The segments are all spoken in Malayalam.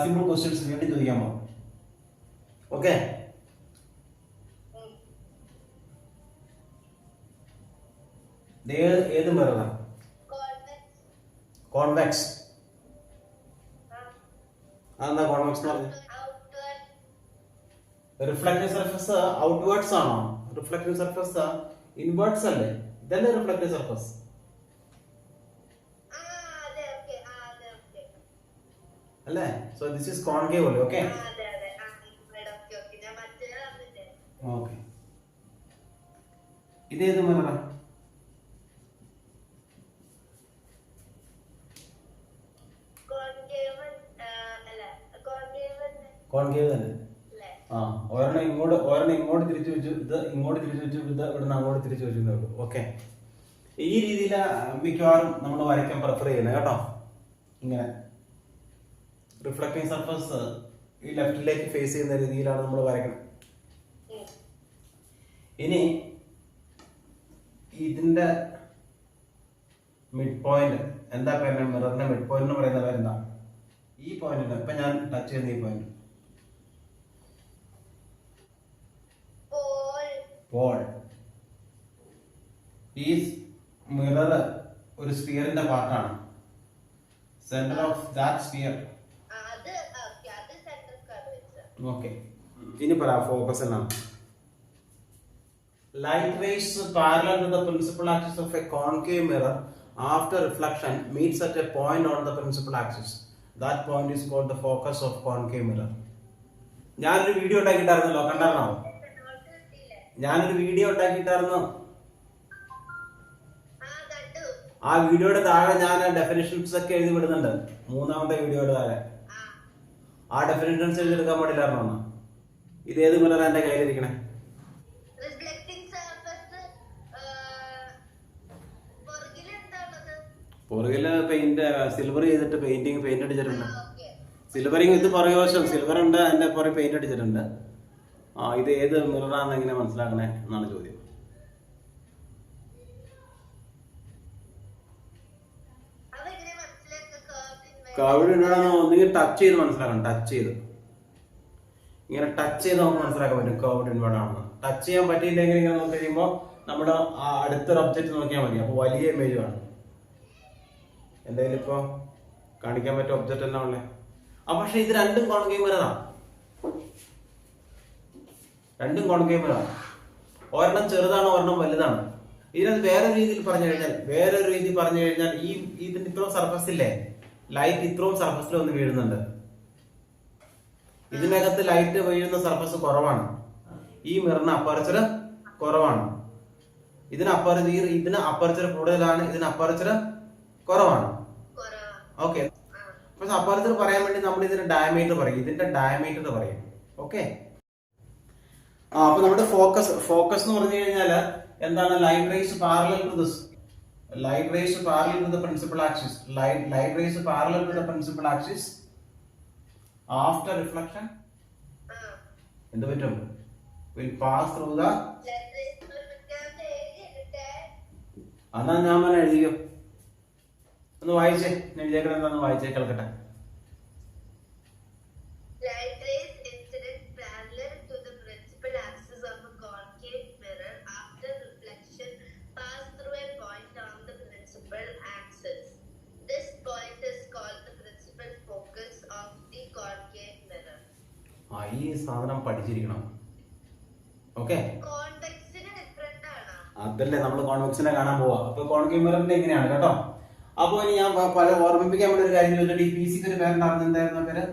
സിമ്പിൾ ക്വസ്റ്റ്യൻസ് വേണ്ടി ചോദിക്കാൻ പോകും. ഓക്കെ, ഏത് മിററാണ്? കോൺവെക്സ്. അതെന്താ കോൺവെക്സ് എന്ന് പറഞ്ഞത്? റിഫ്ലക്റ്റീവ് സർഫസ് ഔട്ട്വേർഡ്സ് ആണോ? റിഫ്ലക്റ്റീവ് സർഫസ് ഇൻവേർട്സ് അല്ലേ? ഇതല്ലേ റിഫ്ലക്റ്റീവ് സർഫസ് അല്ലേ? സോ ദിസ് ഈസ് കോൺകേവ് അല്ലേ? ഓക്കെ ഓക്കെ, ഇതേത് മിററാ? കോൺകേവ് തന്നെ. ആ, ഒരെണ്ണം ഇങ്ങോട്ട് തിരിച്ചു വെച്ചു, ഇത് ഇങ്ങോട്ട് തിരിച്ചു വെച്ചു, ഇത് ഇവിടുന്ന് അങ്ങോട്ട് തിരിച്ചു വെച്ചു. ഓക്കെ, ഈ രീതിയിൽ മിക്കവാറും നമ്മൾ വരയ്ക്കാൻ പ്രിഫർ ചെയ്യുന്നത് കേട്ടോ. ഇങ്ങനെ റിഫ്ലക്റ്റിംഗ് സർഫസ് ഈ ലെഫ്റ്റിലേക്ക് ഫേസ് ചെയ്യുന്ന രീതിയിലാണ് നമ്മൾ വരയ്ക്കുന്നത്. ഇനി ഇതിന്റെ മിഡ് പോയിന്റ് എന്താ പറയുന്നത്? മിററിന്റെ മിഡ് പോയിന്റ് എന്ന് പറയുന്ന പേരെന്താ? ഈ പോയിന്റ് ഇപ്പൊ ഞാൻ ടച്ച് ചെയ്യുന്ന ഈ പോയിന്റ് പോൾ. ഈ മിറർ ഒരു സ്ഫിയറിന്റെ പാർട്ടാണ്. Centre of that sphere. Okay, ഇനി പറ ഫോക്കസ് എന്നാണ്. Light rays parallel to the principal axis of a concave mirror after reflection meets at a point on the principal axis. That point is called the focus of concave mirror. ഞാനൊരു വീഡിയോ ഉണ്ടാക്കിയിട്ടായിരുന്നല്ലോ, കണ്ടായിരുന്നോ? ഞാനൊരു വീഡിയോ ഉണ്ടാക്കിയിട്ടായിരുന്നു. ആ വീഡിയോയുടെ താഴെ ഞാൻ ഡെഫിനിഷൻസ് ഒക്കെ എഴുതി വിടുന്നുണ്ട്. മൂന്നാമത്തെ വീഡിയോയുടെ താഴെ ആ ഡെഫിനിഷൻസ് എഴുതിയെടുക്കാൻ പാടില്ലായിരുന്നോ? ഇതേത് മിറർ എന്റെ കയ്യിലിരിക്കണേ? പുറകില് പെയിന്റ് സിൽവർ ചെയ്തിട്ട് പെയിന്റ് അടിച്ചിട്ടുണ്ട്. സിൽവറിങ് ഇത് പുറകുവശം സിൽവർ ഉണ്ട്, അതിന്റെ പുറകെ പെയിന്റ് അടിച്ചിട്ടുണ്ട്. ആ, ഇത് ഏത് മിററാന്ന് എങ്ങനെ മനസ്സിലാക്കണേ എന്നാണ് ചോദ്യം. കർവ്ഡ് ഇൻവേർഡ് ഒന്നുകിൽ ടച്ച് ചെയ്ത് മനസ്സിലാക്കണം. ഇങ്ങനെ ടച്ച് ചെയ്ത് നമുക്ക് മനസ്സിലാക്കാൻ പറ്റും കർവ്ഡ് ഇൻവേർഡ് ആണെന്ന്. ടച്ച് ചെയ്യാൻ പറ്റിയില്ലെങ്കിൽ ഇങ്ങനെ നോക്കി കഴിയുമ്പോൾ നമ്മുടെ അടുത്തൊരു ഒബ്ജക്റ്റ് നോക്കിയാൽ മതി. അപ്പോൾ വലിയ ഇമേജ് കാണും. എന്റെ കയ്യിൽ ഇപ്പൊ കാണിക്കാൻ പറ്റിയ ഒബ്ജക്റ്റ് എന്നാ ഉള്ളേ? പക്ഷെ ഇത് രണ്ടും കോൺകേവ് മിററാണ്. ഒരെണ്ണം ചെറുതാണ്, ഒരെണ്ണം വലുതാണ്. ഇതിനകത്ത് വേറൊരു രീതിയിൽ പറഞ്ഞു കഴിഞ്ഞാൽ ഈ ഇതിന്റെ ഇത്രയും സർഫസ് ഇല്ലേ, ലൈറ്റ് ഇത്രയും സർഫസിൽ ഒന്ന് വീഴുന്നുണ്ട്. ഇതിനകത്ത് ലൈറ്റ് വീഴുന്ന സർഫസ് കുറവാണ്. ഈ മിററിന് അപ്പർച്ചർ കുറവാണ്. ഇതിന് അപ്പർച്ചർ കൂടുതലാണ്, ഇതിന് അപ്പർച്ചർ കുറവാണ്. ഓക്കെ, പക്ഷെ അപ്പർച്ചർ പറയാൻ വേണ്ടി നമ്മൾ ഇതിന്റെ ഡയമീറ്റർ പറയും. ഇതിന്റെ ഡയമീറ്റർ പറയും. ഓക്കെ, അപ്പൊ നമ്മുടെ ഫോക്കസ് എന്ന് പറഞ്ഞു കഴിഞ്ഞാൽ എന്താണ്? Light rays parallel to this. Light rays parallel to the principal axis. Light rays parallel to the principal axis after reflection. എന്ത് പറ്റും? Will pass through the. എന്നാ ഞാൻ എഴുതിയോ? ഒന്ന് വായിച്ചേ. എഴുതിയേക്കണ എന്താന്ന് വായിച്ചേ കേൾക്കട്ടെ. ഈ സാധനം പഠിച്ചിരിക്കണം. ഓക്കെ, അതല്ലേ നമ്മൾ കോൺവെക്സിനെ കാണാൻ പോവാ. അപ്പൊ കോൺകേവ് മിററിന്റെ എങ്ങനെയാണ് കേട്ടോ. അപ്പൊ ഇനി ഞാൻ പല ഓർമ്മിപ്പിക്കാൻ വേണ്ടി ഒരു കാര്യം ചോദിച്ചിട്ട്, ഈ PC ക്ക് ഒരു പേരുണ്ടായിരുന്നു. എന്തായിരുന്നു പേര്?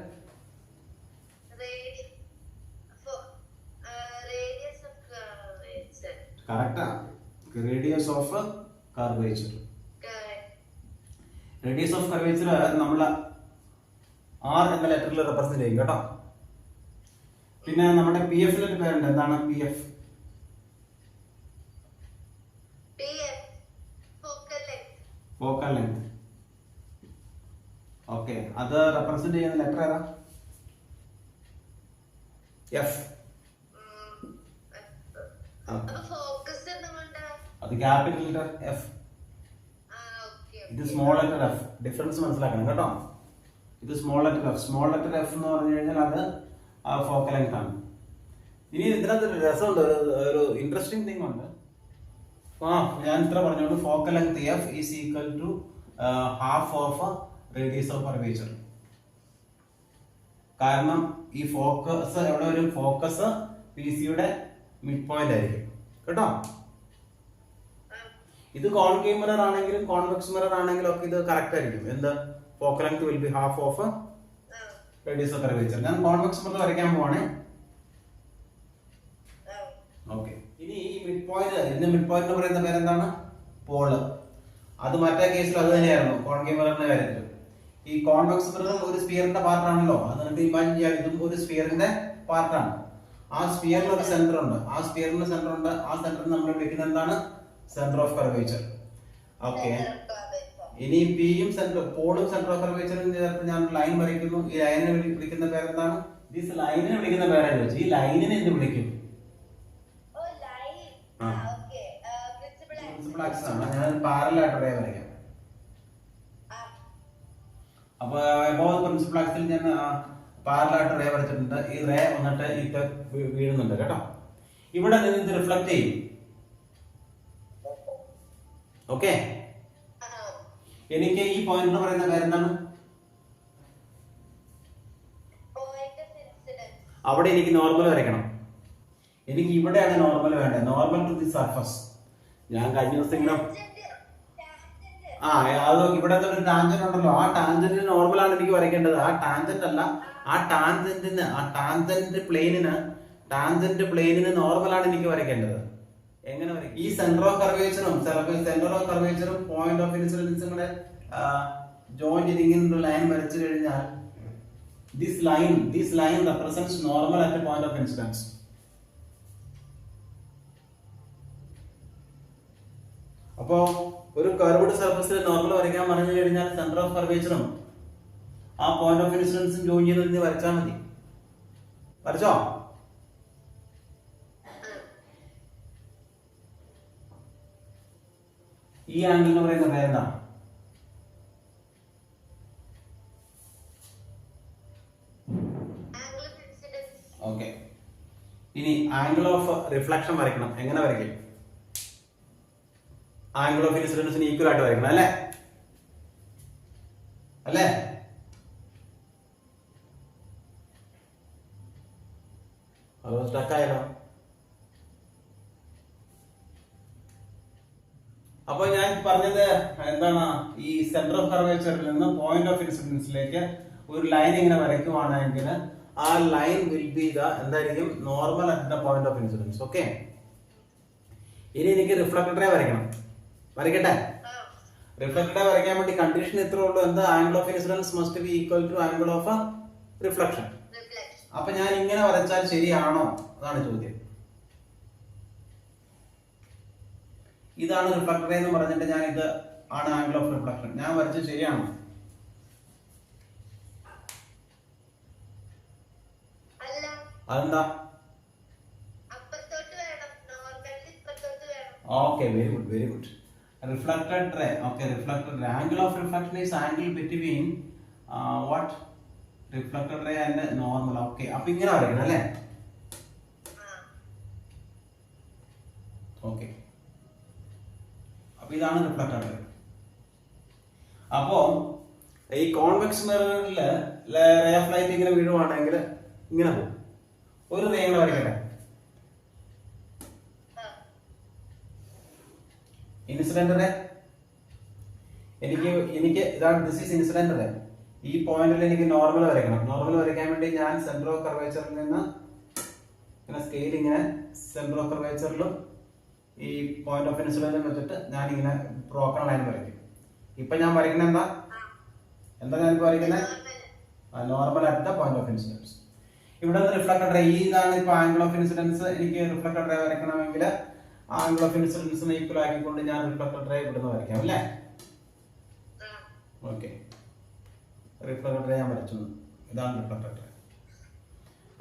Correct, radius of curvature. Radius of curvature നമ്മൾ R എന്ന ലെറ്ററിൽ റെപ്രസെന്റ് ചെയ്യും കേട്ടോ. പിന്നെ നമ്മുടെ PF ന്റെ പേരുണ്ട്. എന്താണ് PF? Focal length. ഓക്കെ, അത് റെപ്രസെന്റ് ചെയ്യുന്ന ലെറ്റർ ഏതാ? F. അത് ക്യാപിറ്റൽ ലെറ്റർ F. ഇത് സ്മോൾ ലെറ്റർ F. ഡിഫറൻസ് മനസ്സിലാക്കണം കേട്ടോ. ഇത് small letter F. Small letter F എന്ന് പറഞ്ഞു കഴിഞ്ഞാൽ അത് ഫോക്കൽ ലെങ്ത് ആണ്. ഇനി ഇതിനകത്ത് ഒരു രസമുണ്ട്, ഒരു ഇൻട്രസ്റ്റിംഗ് തിങ് ഉണ്ട്. ഞാൻ ഇത്ര പറഞ്ഞോളൂ. Focal length F is equal to half of radius of curvature. കാരണം ഈ ഫോക്കസ് എവിടെ വരും? ഫോക്കസ് പി സിയുടെ മിഡ് പോയിന്റ് ആയിരിക്കും കേട്ടോ. ഇത് കോൺകേവ് മിറർ ആണെങ്കിലും കോൺവെക്സ് മിറർ ആണെങ്കിലും ഒക്കെ ഇത് കറക്റ്റ് ആയിരിക്കും. എന്ത്? Focal length will be half of radius of curvature. ഞാൻ കോൺവെക്സ് മിറർ വരയ്ക്കാൻ പോവാണേ. ഓക്കെ. ഇനി ഈ മിഡ് പോയിന്റ്, ഇതിന്റെ മിഡ് പോയിന്റ് എന്ന് പറയുന്ന പേരെന്താണ്? പോള്. അത് മറ്റേ കേസിൽ അത് തന്നെയായിരുന്നു കോൺകേവ് മിററിന്റെ കാര്യത്തിൽ. ഈ കോൺവെക്സ് മിറർ ഒരു സ്ഫിയറിന്റെ പാർട്ടാണല്ലോ. അത് നമുക്ക് ഇമാജിൻ ചെയ്യാം, ഇതും ഒരു സ്ഫിയറിന്റെ പാർട്ടാണ്. ആ സ്ഫിയറിൽ ഒരു സെന്റർ ഉണ്ട്. ആ സ്ഫിയറിന് സെന്റർ ഉണ്ട്. ആ സെന്റർ നമ്മൾ വിളിക്കുന്നത് എന്താണ്? Centre of curvature. ഓക്കെ. ഇനി പിയും സെന്റർ, പോളും സെന്റർ ഓഫ് കർവേച്ചറും ചേർത്ത് ഞാൻ ലൈൻ വരയ്ക്കുന്നു. ഈ ലൈനിനെ വിളിക്കുന്ന പേരെന്താണ്? ദിസ് ലൈനിനെ വിളിക്കുന്ന പേരാണ് ചോദിച്ചു. ഈ ലൈനിനെ എന്ത് വിളിക്കും? പ്രിൻസിപ്പൽ ആക്സിസ് ആണ്. ഞാൻ പാരലൽ ആയിട്ട് റേ വരയ്ക്കാം. അപ്പൊ പ്രിൻസിപ്പൽ ആക്സിൽ ഞാൻ പാരലൽ ആയിട്ട് റേ വരച്ചിട്ടുണ്ട്. ഈ റേ വന്നിട്ട് ഇത് വീഴുന്നുണ്ട് കേട്ടോ. ഇവിടെ നിന്ന് ഇത് റിഫ്ലക്ട് ചെയ്യും. ഓക്കെ. എനിക്ക് ഈ പോയിന്റ് എന്ന് പറയുന്ന കാര്യം എന്താണ്? അവിടെ എനിക്ക് നോർമൽ വരയ്ക്കണം. എനിക്ക് ഇവിടെയാണ് നോർമൽ വേണ്ടത്. Normal to the surface. ഞാൻ കഴിഞ്ഞ ദിവസം ഇങ്ങനെ അത് ഇവിടെ ഒരു ടാൻജന്റ് ഉണ്ടല്ലോ. ആ ടാൻജന്റിന് നോർമൽ ആണ് എനിക്ക് വരയ്ക്കേണ്ടത്. ആ ടാൻജന്റ് അല്ല, ആ ടാൻജന്റ് പ്ലെയിനിന് നോർമൽ ആണ് എനിക്ക് വരയ്ക്കേണ്ടത്. എങ്ങനെ വരയ്ക്കും? ഈ സെന്റർ ഓഫ് കർവേച്ചറും പോയിന്റ് ഓഫ് ഇൻസിഡൻസും കൂടെ ജോയിൻ ചെയ്ത് ഇങ്ങനെ ലൈൻ വരച്ചു കഴിഞ്ഞാൽ this line represents normal at a point of incidence. അപ്പോ ഒരു കർവ്ഡ് സർഫസിൽ നോർമൽ വരയ്ക്കാൻ പറഞ്ഞു കഴിഞ്ഞാൽ സെന്റർ ഓഫ് കർവേച്ചറും ആ പോയിന്റ് ഓഫ് ഇൻസിഡൻസും ജോയിൻ ചെയ്ത് വരച്ചാൽ മതി. വരച്ചോ? ഈ ആംഗിൾ എന്ന് പറയുന്ന പേരെന്താ? ഓക്കെ. ഇനി ആംഗിൾ ഓഫ് റിഫ്ലക്ഷൻ വരയ്ക്കണം. എങ്ങനെ വരയ്ക്കും? ആംഗിൾ ഓഫ് ഇൻസിഡൻസിന് ഈക്വൽ ആയിട്ട് വരയ്ക്കണം. അല്ലേ? അത് സ്റ്റക്കായാലോ? അപ്പൊ ഞാൻ പറഞ്ഞത് എന്താണ്? ഈ സെന്റർ ഓഫ് കർവേച്ചറിൽ നിന്ന് പോയിന്റ് ഓഫ് ഇൻസിഡൻസിലേക്ക് ഒരു ലൈൻ ഇങ്ങനെ വരയ്ക്കുവാണെങ്കിൽ ആ ലൈൻ വിൽ ബി എന്തായിരിക്കും? Normal at the point of incidents. Okay. ഇനി എനിക്ക് റിഫ്ലക്ടർ റേ വരയ്ക്കണം. വരയ്ക്കട്ടെ? റിഫ്ലക്ടർ റേ വരയ്ക്കാൻ വേണ്ടി കണ്ടീഷൻ ഇത്രേ ഉള്ളൂ. എന്താ? Angle of incidence must be equal to angle of reflection. അപ്പൊ ഞാൻ ഇങ്ങനെ വരച്ചാൽ ശരിയാണോ? അതാണ് ചോദ്യം. ഇതാണ് റിഫ്ലക്ടർ റേ എന്ന് പറഞ്ഞിട്ട് ഞാൻ ഇത് ആണ് ആംഗിൾ ഓഫ് റിഫ്ലക്ഷൻ. ഞാൻ വരച്ചത് ശരിയാണോ? അതെന്താ? Okay, very good. Reflected ray. Okay, reflected ray. Angle of reflection is angle between what? Reflected ray and normal. Okay, അപ്പൊ ഇങ്ങനെ വരയ്ക്കണം അല്ലേ? ഓക്കെ. അപ്പൊ ഇതാണ് റിഫ്ലക്റ്റഡ് റേ. അപ്പോ ഈ കോൺവെക്സ് മിററിൽ റേ ഓഫ് ലൈറ്റ് ഇങ്ങനെ വീഴുവാണെങ്കിൽ ഇങ്ങനെ പോകും. ഒരു റേ ഇങ്ങനെ വരയ്ക്കട്ടെ. ഇൻസിഡന്റ് റേ എനിക്ക് ഇതാണ്. This is incident ray. ഈ പോയിന്റിൽ എനിക്ക് നോർമൽ വരയ്ക്കണം. നോർമൽ വരയ്ക്കാൻ വേണ്ടി ഞാൻ സെന്റർ ഓഫ് കർവേച്ചറിൽ നിന്ന് ഇങ്ങനെ സ്കെയിൽ ഇങ്ങനെ സെന്റർ ഓഫ് കർവേച്ചറിലും ഈ പോയിന്റ് ഓഫ് ഇൻസിഡന്റും വെച്ചിട്ട് ഞാൻ ഇങ്ങനെ ബ്രോക്കൺ ലൈൻ വരയ്ക്കും. ഇപ്പൊ ഞാൻ വരയ്ക്കുന്നത് എന്താ ഞാൻ ഇപ്പൊ വരയ്ക്കുന്നത്? Normal at the point of incidence. ഇവിടെ റിഫ്ലക്റ്റഡ് റേ. ഇതാണ് ഇപ്പൊ ആംഗിൾ ഓഫ് ഇൻസിഡൻസ്. എനിക്ക് റിഫ്ലക്റ്റഡ് റേ വരയ്ക്കണമെങ്കിൽ ആംഗിൾ ഓഫ് ഇൻസിഡൻസിനെ ഈക്വൽ ആക്കിക്കൊണ്ട് ഞാൻ റിഫ്ലക്റ്റഡ് റേ ഇവിടുന്ന് വരയ്ക്കാം അല്ലേ? ഓക്കെ. റിഫ്ലക്റ്റഡ് റേ ഞാൻ വരച്ചു. ഇതാണ് റിഫ്ലക്റ്റഡ് റേ.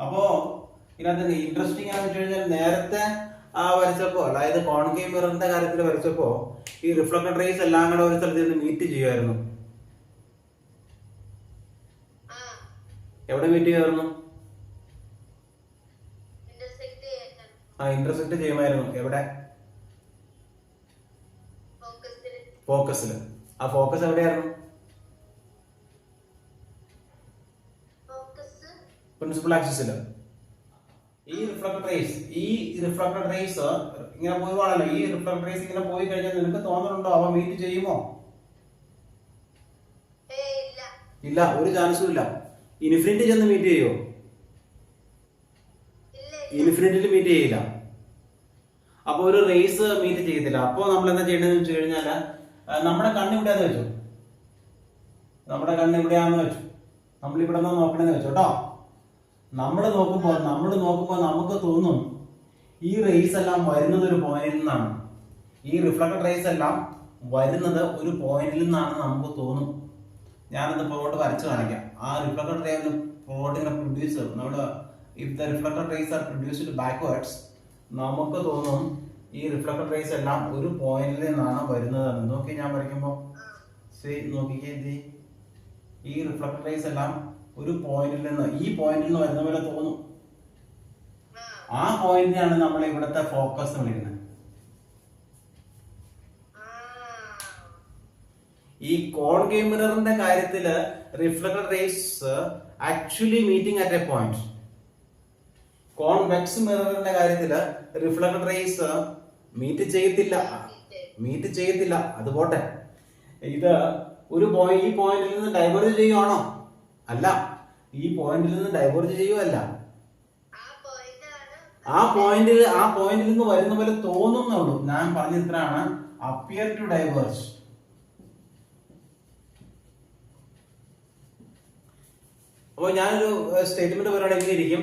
അപ്പോ ഇതിനകത്ത് ഇൻട്രസ്റ്റിംഗ് ആണെന്ന് വെച്ച് കഴിഞ്ഞാൽ നേരത്തെ വരച്ചപ്പോ, അതായത് കോൺകേവ് മിററിന്റെ കാര്യത്തിൽ വരച്ചപ്പോ ഈ റിഫ്ലക്റ്റഡ് റേസ് എല്ലാം കൂടെ ഒരു സ്ഥലത്ത് നിന്ന് മീറ്റ് ചെയ്യുമായിരുന്നു. എവിടെ മീറ്റ് ചെയ്യായിരുന്നു? ഇന്റർസെക്ട് ചെയ്യുമായിരുന്നു. എവിടെ? ഫോക്കസിൽ. ആ ഫോക്കസ് എവിടെയായിരുന്നു? പ്രിൻസിപ്പൽ ആക്സിസിൽ. ഈ റിഫ്ലക്ടഡ് റേസ് ഇങ്ങനെ പോവുകയാണല്ലോ. ഈ റിഫ്ലക്ടഡ് റേസ് ഇങ്ങനെ പോയി കഴിഞ്ഞാൽ നിനക്ക് തോന്നുന്നുണ്ടോ അവ മീറ്റ് ചെയ്യുമോ? ഇല്ല, ഒരു ചാൻസും ഇല്ല. ഇൻഫിനിറ്റി ചെന്ന് മീറ്റ് ചെയ്യുമോ? ഇൻഫിനിറ്റിയിൽ മീറ്റ് ചെയ്യില്ല. അപ്പൊ ഒരു റേസ് മീറ്റ് ചെയ്യത്തില്ല. അപ്പൊ നമ്മൾ എന്താ ചെയ്യേണ്ടതെന്ന് വെച്ച് കഴിഞ്ഞാല് നമ്മുടെ കണ്ണ് ഇവിടെയാന്ന് വെച്ചു. നമ്മളിവിടെ നിന്ന് നോക്കണെന്ന് വെച്ചു കേട്ടോ. നമ്മൾ നോക്കുമ്പോ നമുക്ക് തോന്നും ഈ റേസ് എല്ലാം വരുന്നത് ഒരു പോയിന്റിൽ നിന്നാണ്. ഈ റിഫ്ലക്റ്റഡ് റേസ് എല്ലാം വരുന്നത് ഒരു പോയിന്റിൽ നിന്നാണ് നമുക്ക് തോന്നും. ഞാനത് പ്ലോട്ട് വരച്ച് കാണിക്കാം. ആ റിഫ്ലക്റ്റഡ് റേ പ്ലോട്ടിനെ പ്രൊഡ്യൂസ് നമ്മുടെ if the reflected rays are produced backwards, നമുക്ക് തോന്നും ഈ റിഫ്ലക്റ്റഡ് റേസ് എല്ലാം ഒരു പോയിന്റിൽ നിന്നാണ് വരുന്നത്. നോക്കി ഞാൻ വരയ്ക്കുമ്പോൾ നോക്കിക്കേ, ഈ റിഫ്ലക്റ്റഡ് റേസ് എല്ലാം ഒരു പോയിന്റിൽ നിന്ന്, ഈ പോയിന്റിൽ നിന്ന് വരുന്ന പോലെ തോന്നും. ആ പോയിന്റിനാണ് നമ്മൾ ഇവിടുത്തെ ഫോക്കസ് വിളിക്കുന്നത്. ഈ കോൺകേവ് മിററിന്റെ കാര്യത്തില് reflected rays actually meeting at a point. Convex മിററിന്റെ കാര്യത്തില് റിഫ്ലക്റ്റഡ് റേസ് മീറ്റ് ചെയ്യത്തില്ല. അത് പോട്ടെ. ഇത് ഈ പോയിന്റിൽ നിന്ന് ഡൈവേർജ് ചെയ്യുവാണോ? അല്ല. ഈ പോയിന്റിൽ നിന്ന് ഡൈവേർജ് ചെയ്യുവല്ല. ആ പോയിന്റിൽ നിന്ന് വരുന്ന പോലെ തോന്നുന്നുള്ളൂ. ഞാൻ പറഞ്ഞ ഇത്രയാണ്, അപ്പിയർ ടു ഡൈവേർജ്. അപ്പോൾ ഞാനൊരു സ്റ്റേറ്റ്മെന്റ് പറയുകയാണെങ്കിൽ ഇരിക്കും,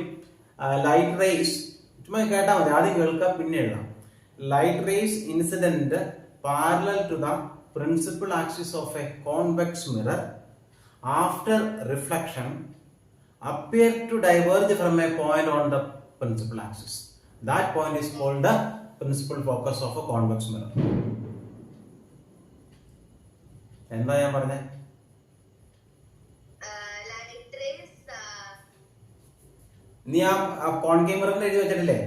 ലൈറ്റ് റേസ്, ചുമ്മാ കേട്ടാൽ മതി, ആദ്യം കേൾക്കാം പിന്നെ എഴുതാം. Light rays incident parallel to the principal axis of a convex mirror after reflection appear to diverge from a point on the principal axis. That point is called the principal focus of a convex mirror. എന്താ ഞാൻ പറഞ്ഞേ? നീ ആ കോൺകേവ് മിററിൽ എഴുതി വെച്ചിട്ടില്ലേ?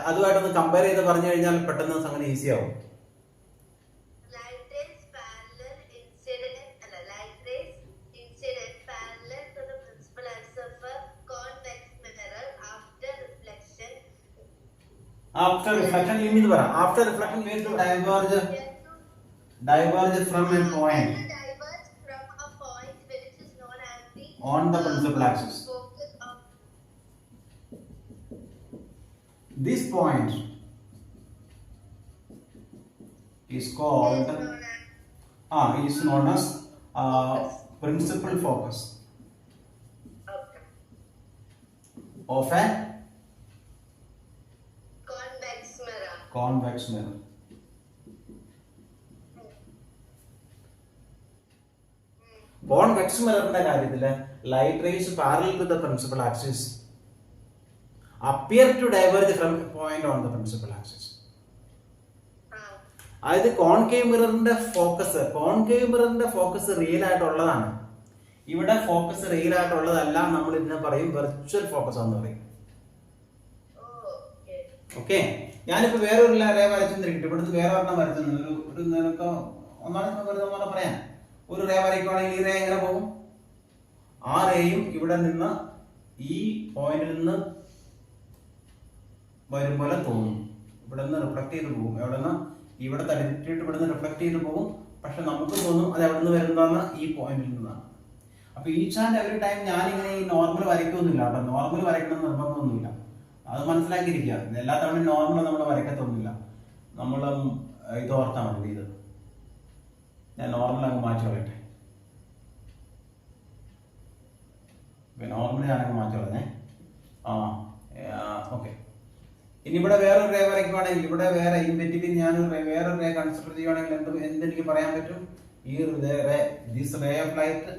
അതുമായിട്ടൊന്ന് കമ്പയർ ചെയ്ത് പറഞ്ഞു കഴിഞ്ഞാൽ പെട്ടെന്ന് സംഗതി ഈസി ആവും. After reflection, you mean the after reflection we have to diverge from a point which is known as the on the principal axis. This point is called is known as principal focus of a convex mirror. Convex മിററിന്റെ കാര്യത്തില് light rays parallel to the principal axis appear to diverge from point on the principal axis. അതായത് കോൺകേവ് മിററിന്റെ ഫോക്കസ് റിയൽ ആയിട്ടുള്ളതാണ്. ഇവിടെ ഫോക്കസ് റിയൽ ആയിട്ടുള്ളതല്ല. നമ്മൾ ഇതിനെ പറയും വെർച്വൽ ഫോക്കസ് എന്ന് പറയും. ഓക്കെ, ഞാനിപ്പോ വേറൊരു റേ വരച്ചെന്നിരിക്കട്ടെ. ഇവിടുന്ന് വേറെ ഒരെണ്ണം വരച്ചു. നിനക്ക് ഒന്നാണ് പറയാം. ഒരു റേ വരയ്ക്കുവാണെങ്കിൽ ഈ റേ എങ്ങനെ പോകും? ആ റേയും ഇവിടെ നിന്ന് ഈ പോയിന്റിൽ നിന്ന് വരും പോലെ തോന്നും. ഇവിടെ നിന്ന് റിഫ്ലക്ട് ചെയ്ത് പോകും. എവിടെ നിന്ന്? ഇവിടെ തടിച്ചിട്ട് ഇവിടെ നിന്ന് റിഫ്ലക്ട് ചെയ്ത് പോകും. പക്ഷെ നമുക്ക് തോന്നും അത് എവിടെ നിന്ന് വരുന്നതാണ്? ഈ പോയിന്റിൽ നിന്നാണ്. അപ്പൊ ഈച്ച് ആൻഡ് എവറി ടൈം ഞാനിങ്ങനെ ഈ നോർമൽ വരയ്ക്കൊന്നുമില്ല കേട്ടോ. നോർമൽ വരയ്ക്കണം നിർബന്ധമൊന്നുമില്ല. അത് മനസ്സിലാക്കിയിരിക്കുക. എല്ലാ തവണയും നോർമൽ നമ്മൾ വരയ്ക്കത്തൊന്നുമില്ല. നമ്മൾ ഇത് ഓർത്താൽ മതി. ഇത് ഞാൻ നോർമൽ അങ്ങ് മാറ്റി കളയട്ടെ. നോർമലി ഞാനങ്ങ് മാറ്റി കളഞ്ഞേ. ഓക്കെ. ഇനി ഇവിടെ വേറൊരു റേ വരയ്ക്കുവാണെങ്കിൽ, ഇവിടെ വേറെ ഇൻവെന്റിവിൽ ഞാനൊരു വേറൊരു റേ കൺസിഡർ ചെയ്യുവാണെങ്കിൽ എന്തെനിക്ക് പറയാൻ പറ്റും? ഈ ദിസ് റേ ഓഫ് ലൈറ്റ്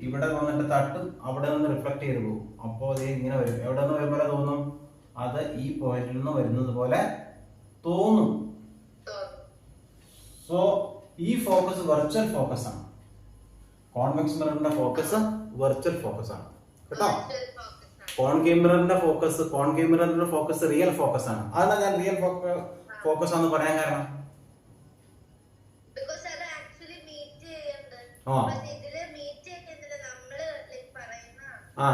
ഇവിടെ വന്നിട്ട് തട്ടും, അവിടെ നിന്ന് റിഫ്ലക്ട് ചെയ്ത് പോകും. അപ്പോൾ അത് ഇങ്ങനെ വരും. എവിടെ നിന്ന് വരുമ്പോൾ തോന്നും? അത് ഈ പോയിന്റിൽ നിന്ന് വരുന്നത് പോലെ തോന്നും. സോ ഈ ഫോക്കസ് വെർച്വൽ ഫോക്കസ് ആണ്. കോൺവെക്സ് മിററിന്റെ ഫോക്കസ് വെർച്വൽ ഫോക്കസ് ആണ് കേട്ടോ. കോൺകേവ് മിററിന്റെ ഫോക്കസ് റിയൽ ഫോക്കസ് ആണ്. അതാണ് ഞാൻ റിയൽ ഫോക്കസ് ആണെന്ന് പറയാൻ കാരണം.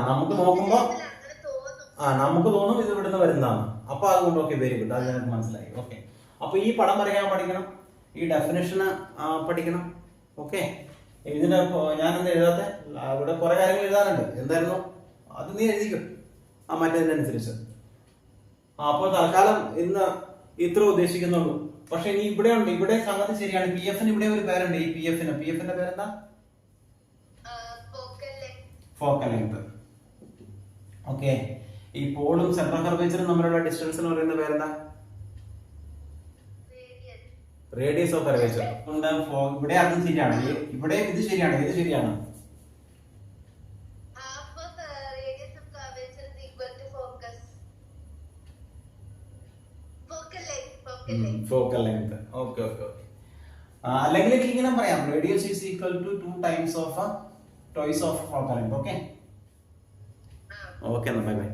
നമുക്ക് നോക്കുമ്പോ നമുക്ക് തോന്നും ഇത് ഇവിടുന്ന് വരുന്നതാണ്. അപ്പൊ അതുകൊണ്ട് ഓക്കെ, വെരി ഗുഡ്, അത് എനിക്ക് മനസ്സിലായി. ഓക്കെ, അപ്പൊ ഈ പടം വരയ്ക്കാൻ പഠിക്കണം, ഈ ഡെഫിനേഷൻ പഠിക്കണം. ഓക്കെ, ഇതിന്റെ ഞാൻ എന്താ എഴുതാത്ത ഇവിടെ കുറെ കാര്യങ്ങൾ എഴുതാനുണ്ട്. എന്തായിരുന്നു അത് നീ എഴുതിക്കും മറ്റേതിനനുസരിച്ച്. അപ്പോൾ തൽക്കാലം ഇന്ന് ഇത്ര ഉദ്ദേശിക്കുന്നുള്ളൂ. പക്ഷെ ഇനി ഇവിടെ ഉണ്ട്, ഇവിടെ സംഗതി ശരിയാണ്. പി എഫിന് ഇവിടെ ഒരു പേരുണ്ട്. ഈ പി എഫിന്റെ പേരെന്താ? Focal length. ഓക്കെ, ഈ പോളും സെൻട്രൽ കർവേച്ചറും തമ്മിലുള്ള ഡിസ്റ്റൻസ് എന്ന് പറയുന്ന പേരെന്താ? Radius of curvature. ഇവിടെ അതും ശരിയാണ്, ഇവിടെ ഇത് ശരിയാണ്. ഇത് ശരിയാണ്. Focal length. Okay okay okay. അല്ലെങ്കിൽ ഇങ്ങനെ പറയാം, radius is equal to 2 times of toys of focal length. Okay okay, bye by.